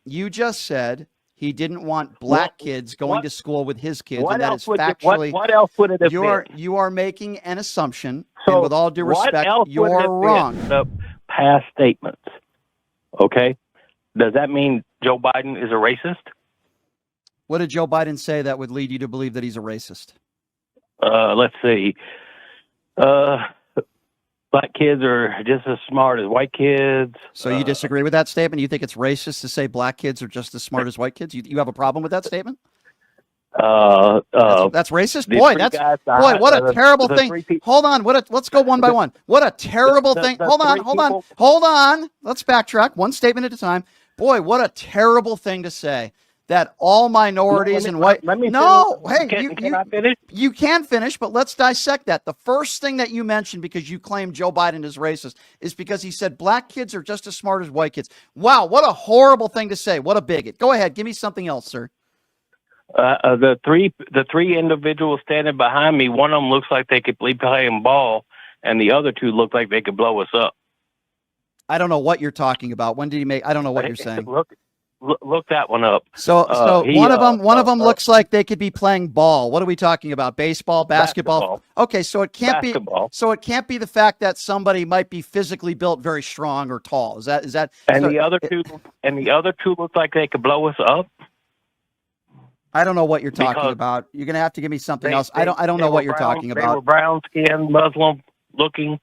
You just said he didn't want black kids going to school with his kids, What and that else is would factually. what else would it have been? You are making an assumption, So and with all due what respect, else would it you're have wrong. been? The past statements. Okay, does that mean Joe Biden is a racist? What did Joe Biden say that would lead you to believe that he's a racist? Let's see. Black kids are just as smart as white kids. So you disagree with that statement? You think it's racist to say black kids are just as smart as white kids? You have a problem with that statement? That's racist. Boy, what a terrible thing. Hold on. Let's go one by one. What a terrible thing. Hold on. Let's backtrack one statement at a time. Boy, what a terrible thing to say. That all minorities and white. Can I finish? You can finish, but let's dissect that. The first thing that you mentioned, because you claim Joe Biden is racist, is because he said black kids are just as smart as white kids. Wow, what a horrible thing to say. What a bigot. Go ahead, give me something else, sir. The three individuals standing behind me, one of them looks like they could be playing ball, and the other two look like they could blow us up. I don't know what you're talking about. When did he make? I don't know what you're saying. Look that one up. So one of them looks like they could be playing ball. What are we talking about? Baseball, basketball? Okay, so it can't be. So it can't be the fact that somebody might be physically built very strong or tall. Is that? And the other two look like they could blow us up. I don't know what you're talking about. You're gonna have to give me something else. I don't know what you're talking about. They were brown skinned, Muslim looking.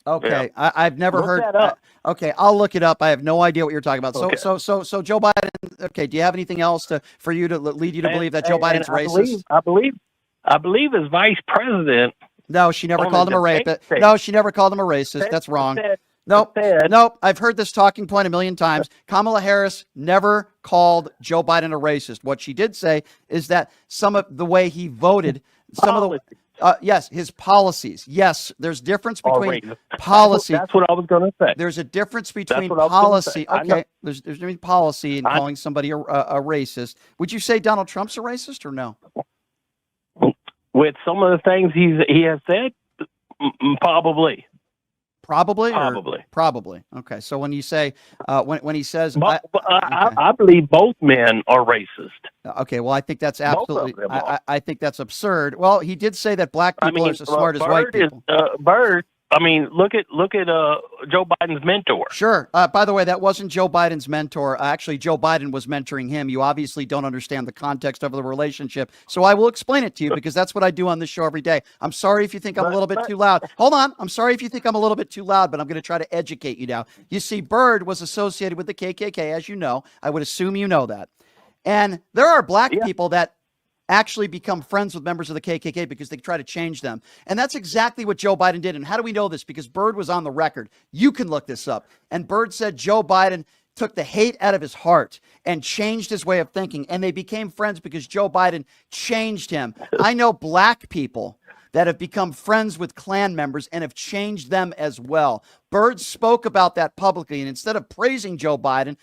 Okay, yeah. I've never heard. Okay, I'll look it up. I have no idea what you're talking about. So Joe Biden. Okay, do you have anything else for you to lead you to believe that Joe Biden's racist? I believe as vice president. No, she never called him a rapist. No, she never called him a racist. That's wrong. Nope. I've heard this talking point a million times. Kamala Harris never called Joe Biden a racist. What she did say is that some of the way he voted, yes, his policies. Yes, there's difference between policy. That's what I was going to say. There's a difference between policy. Okay, there's between policy and calling somebody a racist. Would you say Donald Trump's a racist or no? With some of the things he has said, probably. Probably. Okay. So when you say when he says, I believe both men are racist. Okay. Well, I think that's absolutely. I think that's absurd. Well, he did say that black people are as smart as white people. Look at Joe Biden's mentor. Sure. By the way, that wasn't Joe Biden's mentor. Actually, Joe Biden was mentoring him. You obviously don't understand the context of the relationship. So I will explain it to you because that's what I do on this show every day. I'm sorry if you think I'm a little bit too loud. Hold on. I'm sorry if you think I'm a little bit too loud, but I'm going to try to educate you now. You see, Byrd was associated with the KKK, as you know. I would assume you know that. And there are black people that actually become friends with members of the KKK because they try to change them. And that's exactly what Joe Biden did. And how do we know this? Because Byrd was on the record. You can look this up. And Byrd said Joe Biden took the hate out of his heart and changed his way of thinking. And they became friends because Joe Biden changed him. I know black people that have become friends with Klan members and have changed them as well. Byrd spoke about that publicly. And instead of praising Joe Biden,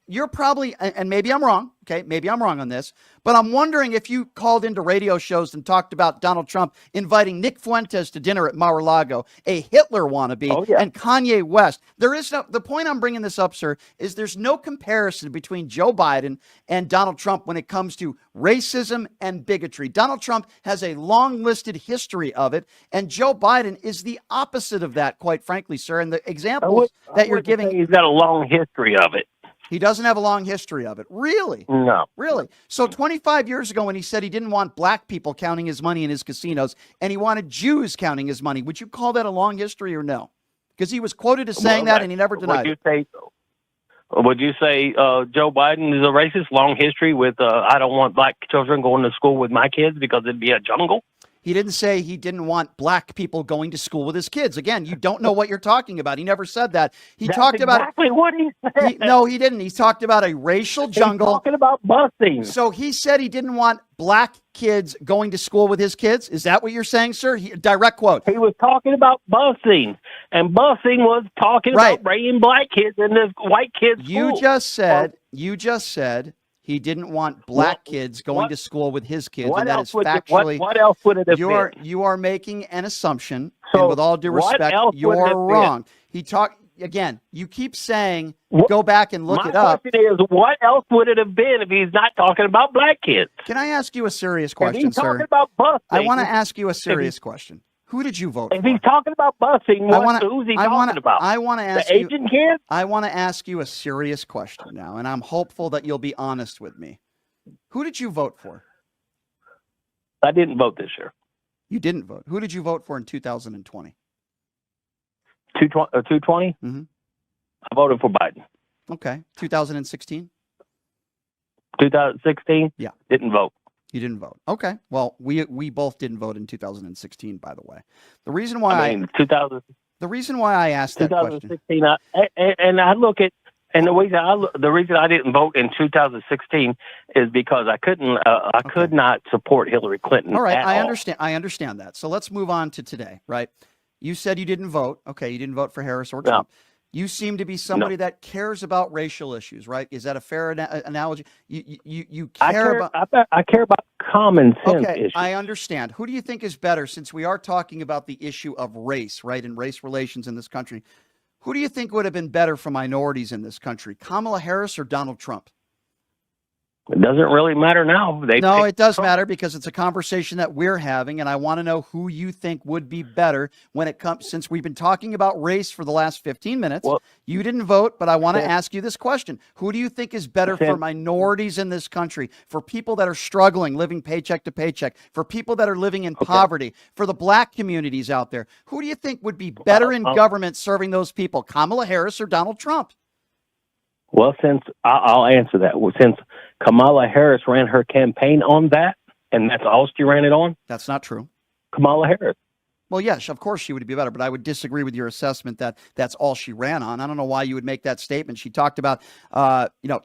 you're probably, and maybe I'm wrong, okay, maybe I'm wrong on this, but I'm wondering if you called into radio shows and talked about Donald Trump inviting Nick Fuentes to dinner at Mar-a-Lago, a Hitler wannabe, and Kanye West. The point I'm bringing this up, sir, is there's no comparison between Joe Biden and Donald Trump when it comes to racism and bigotry. Donald Trump has a long listed history of it, and Joe Biden is the opposite of that, quite frankly, sir. And the examples that you're giving, he's got a long history of it. He doesn't have a long history of it. Really? No. Really? So 25 years ago when he said he didn't want black people counting his money in his casinos and he wanted Jews counting his money, would you call that a long history or no? Because he was quoted as saying that and he never denied it. Would you say Joe Biden is a racist? Long history with I don't want black children going to school with my kids because it'd be a jungle? He didn't say he didn't want black people going to school with his kids. Again, you don't know what you're talking about. He never said that. That's exactly what he said. No, he didn't. He talked about a racial jungle. He's talking about busing. So he said he didn't want black kids going to school with his kids. Is that what you're saying, sir? Direct quote. He was talking about busing, and busing was talking about bringing black kids into white kids' school. You just said he didn't want black kids going to school with his kids, and that is factually. What else would it have been? You are making an assumption, and with all due respect, you're wrong. again, you keep saying, What- go back and look My it up. question is, what else would it have been if he's not talking about black kids? Can I ask you a serious If question, he's talking sir? about busing, I want to ask you a serious question. Who did you vote if for? he's talking about busing, who's he talking about? I want to The ask you. Asian kid? I want to ask you a serious question now, and I'm hopeful that you'll be honest with me. Who did you vote for? I didn't vote this year. You didn't vote. Who did you vote for in 2020? 220? Mm-hmm. I voted for Biden. Okay. 2016? 2016? Yeah. Didn't vote. You didn't vote. Okay. Well, we both didn't vote in 2016, by the way. The reason why the reason why I asked that question. 2016, I look at, and the reason I didn't vote in 2016 is because I could not support Hillary Clinton. All right, I all. understand. I understand that. So let's move on to today, right? You said you didn't vote. Okay, you didn't vote for Harris or Trump. You seem to be somebody that cares about racial issues, right? Is that a fair analogy? You care about. I care about common sense issues. I understand. Who do you think is better, since we are talking about the issue of race, right, and race relations in this country? Who do you think would have been better for minorities in this country, Kamala Harris or Donald Trump? It doesn't really matter now. No, it does matter, because it's a conversation that we're having, and I want to know who you think would be better when it comes, since we've been talking about race for the last 15 minutes. Well, you didn't vote, but I want to ask you this question. Who do you think is better for minorities in this country, for people that are struggling, living paycheck to paycheck, for people that are living in poverty, for the black communities out there? Who do you think would be better in government serving those people, Kamala Harris or Donald Trump? Well, since I'll answer that. Since Kamala Harris ran her campaign on that, and that's all she ran it on. That's not true. Kamala Harris. Well, yes, of course she would be better, but I would disagree with your assessment that that's all she ran on. I don't know why you would make that statement. She talked about,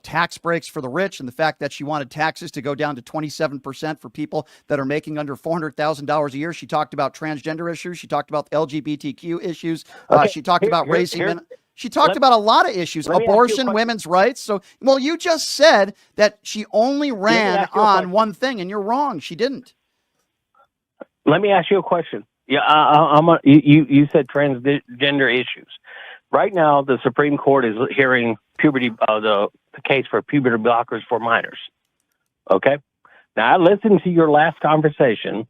tax breaks for the rich, and the fact that she wanted taxes to go down to 27% for people that are making under $400,000 a year. She talked about transgender issues. She talked about LGBTQ issues. She talked about raising men. She talked about a lot of issues, abortion, women's rights. So, well, you just said that she only ran on one thing, and you're wrong. She didn't. Let me ask you a question. Yeah, you said transgender issues. Right now, the Supreme Court is hearing the case for puberty blockers for minors. Okay? Now, I listened to your last conversation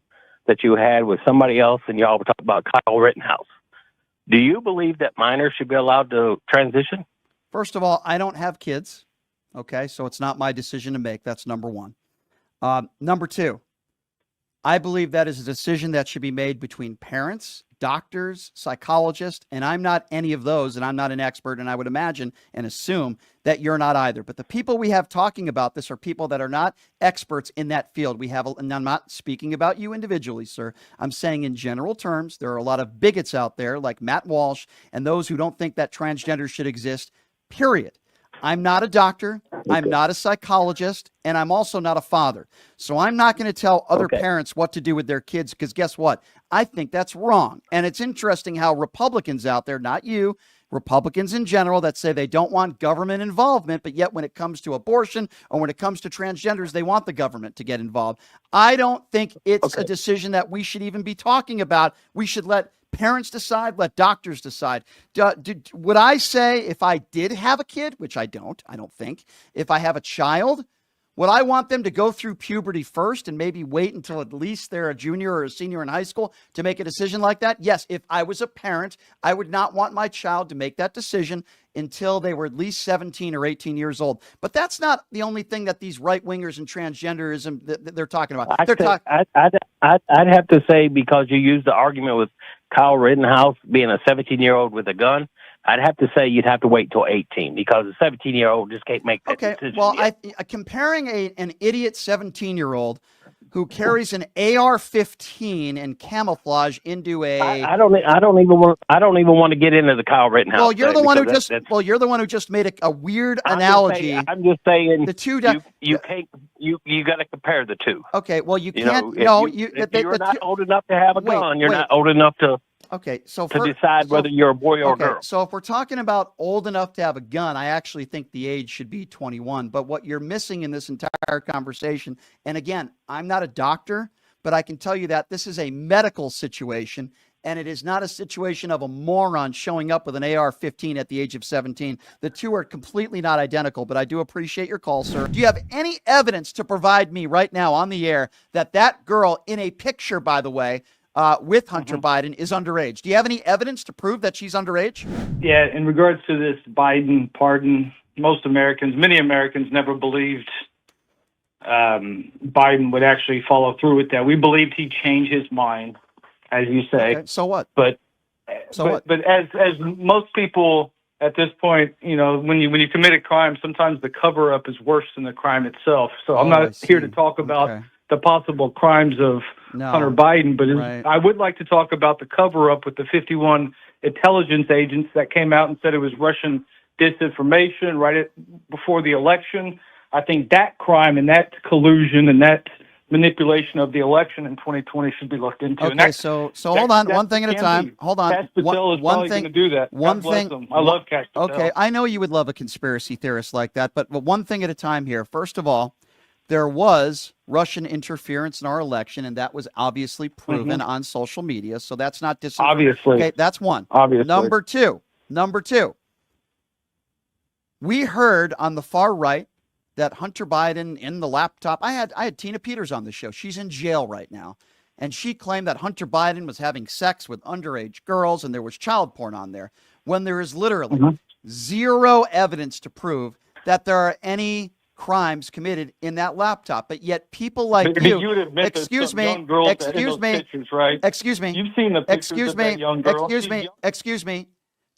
that you had with somebody else, and y'all were talking about Kyle Rittenhouse. Do you believe that minors should be allowed to transition? First of all, I don't have kids. Okay, so it's not my decision to make. That's number one. Number two, I believe that is a decision that should be made between parents, doctors, psychologists, and I'm not any of those, and I'm not an expert, and I would imagine and assume that you're not either. But the people we have talking about this are people that are not experts in that field. And I'm not speaking about you individually, sir. I'm saying in general terms, there are a lot of bigots out there like Matt Walsh and those who don't think that transgender should exist, period. I'm not a doctor, I'm not a psychologist, and I'm also not a father. So I'm not going to tell other parents what to do with their kids, because guess what? I think that's wrong. And it's interesting how Republicans out there, not you, Republicans in general, that say they don't want government involvement, but yet when it comes to abortion or when it comes to transgenders, they want the government to get involved. I don't think it's a decision that we should even be talking about. We should let parents decide, let doctors decide. Would I say if I did have a kid, which I don't think, if I have a child, would I want them to go through puberty first and maybe wait until at least they're a junior or a senior in high school to make a decision like that? Yes, if I was a parent, I would not want my child to make that decision until they were at least 17 or 18 years old. But that's not the only thing that these right-wingers and transgenderism they're talking about. I'd have to say, because you used the argument with Kyle Rittenhouse being a 17-year-old with a gun, I'd have to say you'd have to wait till 18, because a 17-year-old just can't make that decision. Well, comparing an idiot 17-year-old who carries an AR-15 and camouflage into a I don't even want to get into the Kyle Rittenhouse. Well, you're the one who just made a weird analogy. I'm just saying the two. You can't. You got to compare the two. Okay. Well, you can't. If you're not old enough to have a gun, you're not old enough to. Okay, so to decide whether you're a boy or a girl. So if we're talking about old enough to have a gun, I actually think the age should be 21. But what you're missing in this entire conversation, and again, I'm not a doctor, but I can tell you that this is a medical situation, And it is not a situation of a moron showing up with an AR-15 at the age of 17. The two are completely not identical, but I do appreciate your call, sir. Do you have any evidence to provide me right now on the air that that girl in a picture, by the way, with Hunter Biden is underage? Do you have any evidence to prove that she's underage? Yeah, in regards to this Biden pardon, many Americans never believed Biden would actually follow through with that. We believed he'd change his mind, as you say. Okay, so what? But what? as most people at this point, when you commit a crime, sometimes the cover up is worse than the crime itself. So I'm not here to talk about the possible crimes of Hunter Biden, but I would like to talk about the cover up with the 51 intelligence agents that came out and said it was Russian disinformation before the election. I think that crime and that collusion and that manipulation of the election in 2020 should be looked into. Okay, so hold on, one thing at a time. Hold on. Cash Patel is probably going to do that. One God bless thing. him. I love Cash Patel. Okay, I know you would love a conspiracy theorist like that, but one thing at a time here. First of all, there was Russian interference in our election, and that was obviously proven on social media. So that's not disinformation. Obviously. Okay, that's one. Obviously. Number two. We heard on the far right that Hunter Biden in the laptop. I had Tina Peters on the show. She's in jail right now. And she claimed that Hunter Biden was having sex with underage girls and there was child porn on there, when there is literally zero evidence to prove that there are any crimes committed in that laptop. But yet people like you would admit excuse me, young girls excuse me, pictures, right? excuse me, You've seen the pictures excuse of me, that young girl. excuse me,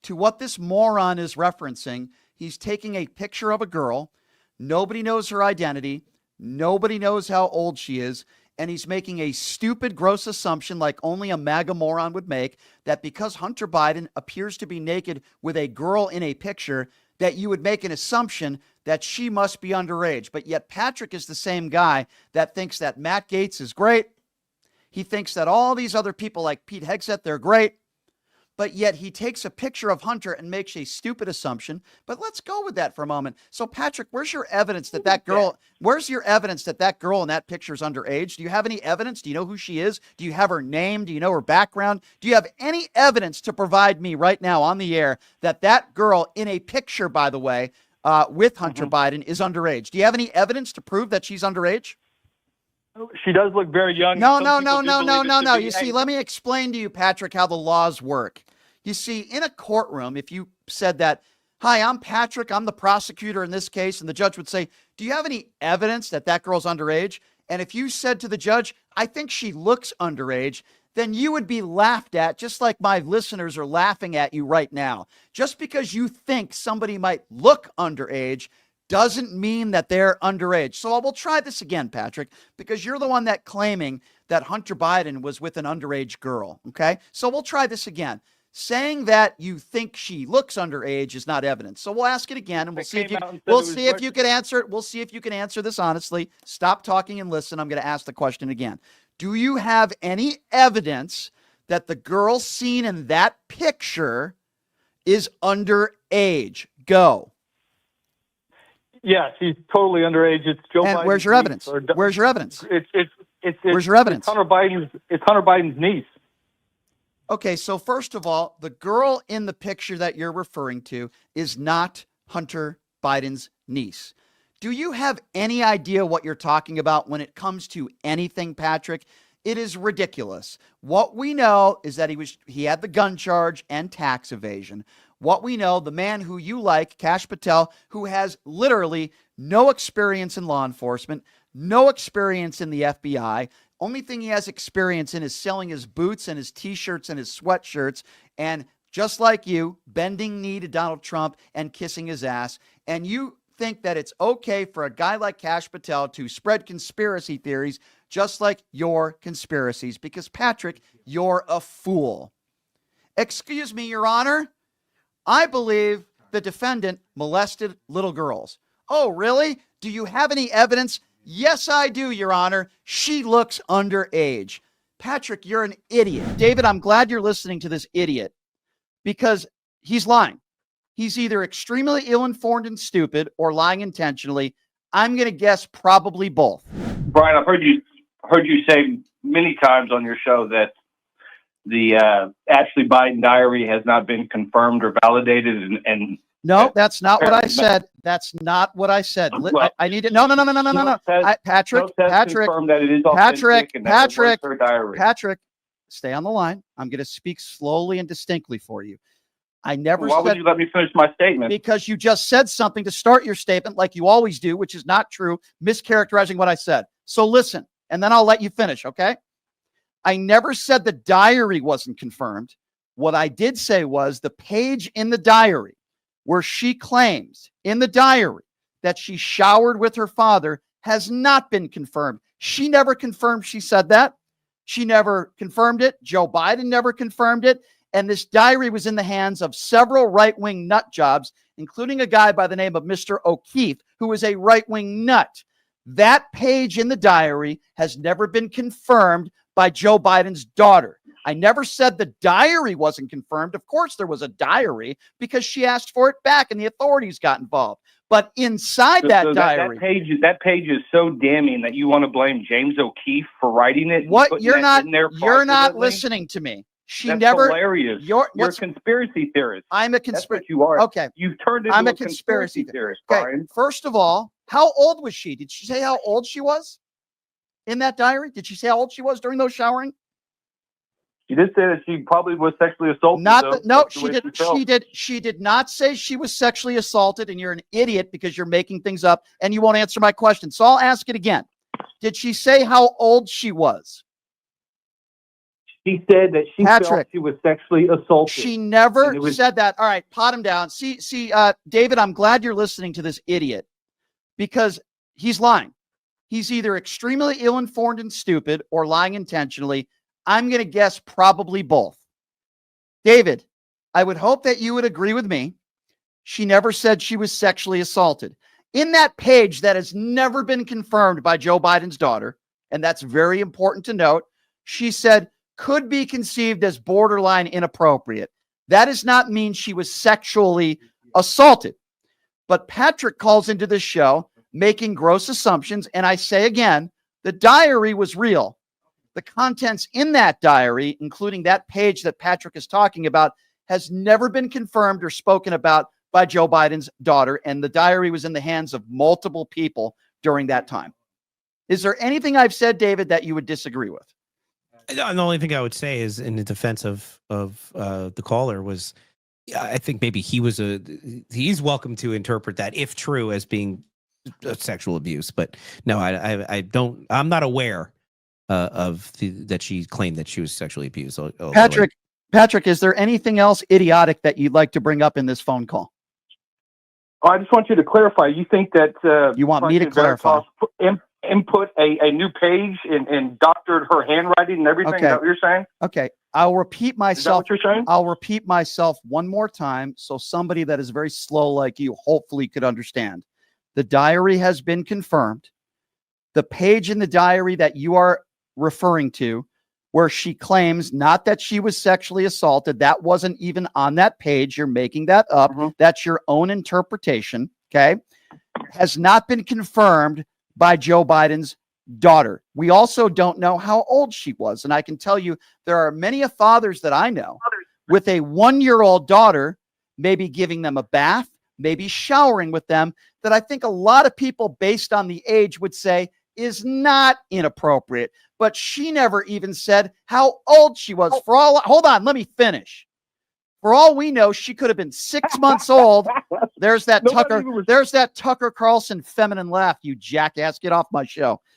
to what this moron is referencing. He's taking a picture of a girl. Nobody knows her identity. Nobody knows how old she is. And he's making a stupid, gross assumption like only a MAGA moron would make, that because Hunter Biden appears to be naked with a girl in a picture, that you would make an assumption that she must be underage. But yet Patrick is the same guy that thinks that Matt Gaetz is great. He thinks that all these other people like Pete Hegseth, they're great. But yet he takes a picture of Hunter and makes a stupid assumption. But let's go with that for a moment. So Patrick, where's your evidence that that girl in that picture is underage? Do you have any evidence? Do you know who she is? Do you have her name? Do you know her background? Do you have any evidence to provide me right now on the air that that girl in a picture, by the way, with Hunter Biden is underage? Do you have any evidence to prove that she's underage? She does look very young. No. You see, let me explain to you, Patrick, how the laws work. You see, in a courtroom, if you said that, hi, I'm Patrick, I'm the prosecutor in this case, and the judge would say, do you have any evidence that that girl's underage? And if you said to the judge, I think she looks underage, then you would be laughed at, just like my listeners are laughing at you right now. Just because you think somebody might look underage doesn't mean that they're underage. So I will try this again, Patrick, because you're the one that claiming that Hunter Biden was with an underage girl. Okay. So we'll try this again. Saying that you think she looks underage is not evidence. So we'll ask it again and we'll see if you can answer it. We'll see if you can answer this honestly. Stop talking and listen. I'm going to ask the question again. Do you have any evidence that the girl seen in that picture is underage? Go. Yeah, she's totally underage. It's Joe Biden. Where's your evidence? Where's your evidence? Where's your evidence? It's Hunter Biden's niece. Okay, so first of all, the girl in the picture that you're referring to is not Hunter Biden's niece. Do you have any idea what you're talking about when it comes to anything, Patrick? It is ridiculous. What we know is that he had the gun charge and tax evasion. What we know, the man who you like, Cash Patel, who has literally no experience in law enforcement, no experience in the FBI. Only thing he has experience in is selling his boots and his T-shirts and his sweatshirts. And just like you, bending knee to Donald Trump and kissing his ass. And you think that it's okay for a guy like Cash Patel to spread conspiracy theories just like your conspiracies. Because, Patrick, you're a fool. Excuse me, Your Honor. I believe the defendant molested little girls. Oh, really? Do you have any evidence? Yes, I do, Your Honor. She looks underage. Patrick, you're an idiot. David, I'm glad you're listening to this idiot because he's lying. He's either extremely ill-informed and stupid or lying intentionally. I'm going to guess probably both. Brian, I've heard you say many times on your show that the Ashley Biden diary has not been confirmed or validated, and no, that's not what I said. That's not what I said. Well, I need to. No. Patrick, confirmed that it is authentic and that it was her diary. Patrick, stay on the line. I'm going to speak slowly and distinctly for you. I never Why said. would you let me finish my statement? Because you just said something to start your statement, like you always do, which is not true, mischaracterizing what I said. So listen, and then I'll let you finish. Okay. I never said the diary wasn't confirmed. What I did say was the page in the diary where she claims in the diary that she showered with her father has not been confirmed. She never confirmed she said that. She never confirmed it. Joe Biden never confirmed it. And this diary was in the hands of several right-wing nut jobs, including a guy by the name of Mr. O'Keefe, who is a right-wing nut. That page in the diary has never been confirmed by Joe Biden's daughter. I never said the diary wasn't confirmed. Of course, there was a diary because she asked for it back and the authorities got involved. But inside that diary, that page is so damning that you want to blame James O'Keefe for writing it. What you're not listening to me. That's hilarious. You're a conspiracy theorist. I'm a conspiracy. That's what you are. Okay, you've turned into a conspiracy theorist. Okay. Brian. First of all, how old was she? Did she say how old she was in that diary? Did she say how old she was during those showering? She did say that she probably was sexually assaulted. She did not say she was sexually assaulted, and you're an idiot because you're making things up and you won't answer my question. So I'll ask it again. Did she say how old she was? She said that she felt she was sexually assaulted. She never said that. All right, pot him down. See, David, I'm glad you're listening to this idiot because he's lying. He's either extremely ill-informed and stupid or lying intentionally. I'm going to guess probably both. David, I would hope that you would agree with me. She never said she was sexually assaulted. In that page that has never been confirmed by Joe Biden's daughter, and that's very important to note, she said, could be conceived as borderline inappropriate. That does not mean she was sexually assaulted. But Patrick calls into this show making gross assumptions. And I say again, the diary was real. The contents in that diary, including that page that Patrick is talking about, has never been confirmed or spoken about by Joe Biden's daughter. And the diary was in the hands of multiple people during that time. Is there anything I've said, David, that you would disagree with? The only thing I would say is in the defense of the caller was, I think maybe he's welcome to interpret that, if true, as being sexual abuse. But no, I'm not aware that she claimed that she was sexually abused. Patrick, is there anything else idiotic that you'd like to bring up in this phone call? Oh, I just want you to clarify. You think that you want me to clarify? Input a new page and doctored her handwriting and everything. Okay. Is that what you're saying? Okay. I'll repeat myself. Is that what you're saying? I'll repeat myself one more time so somebody that is very slow like you hopefully could understand. The diary has been confirmed. The page in the diary that you are referring to, where she claims not that she was sexually assaulted, that wasn't even on that page. You're making that up. Mm-hmm. That's your own interpretation. Okay. Has not been confirmed by Joe Biden's daughter. We also don't know how old she was. And I can tell you there are many fathers that I know with a 1-year-old daughter, maybe giving them a bath, maybe showering with them, that I think a lot of people based on the age would say is not inappropriate. But she never even said how old she was. Hold on, let me finish. For all we know, she could have been 6 months old. There's that Tucker Carlson feminine laugh, you jackass. Get off my show.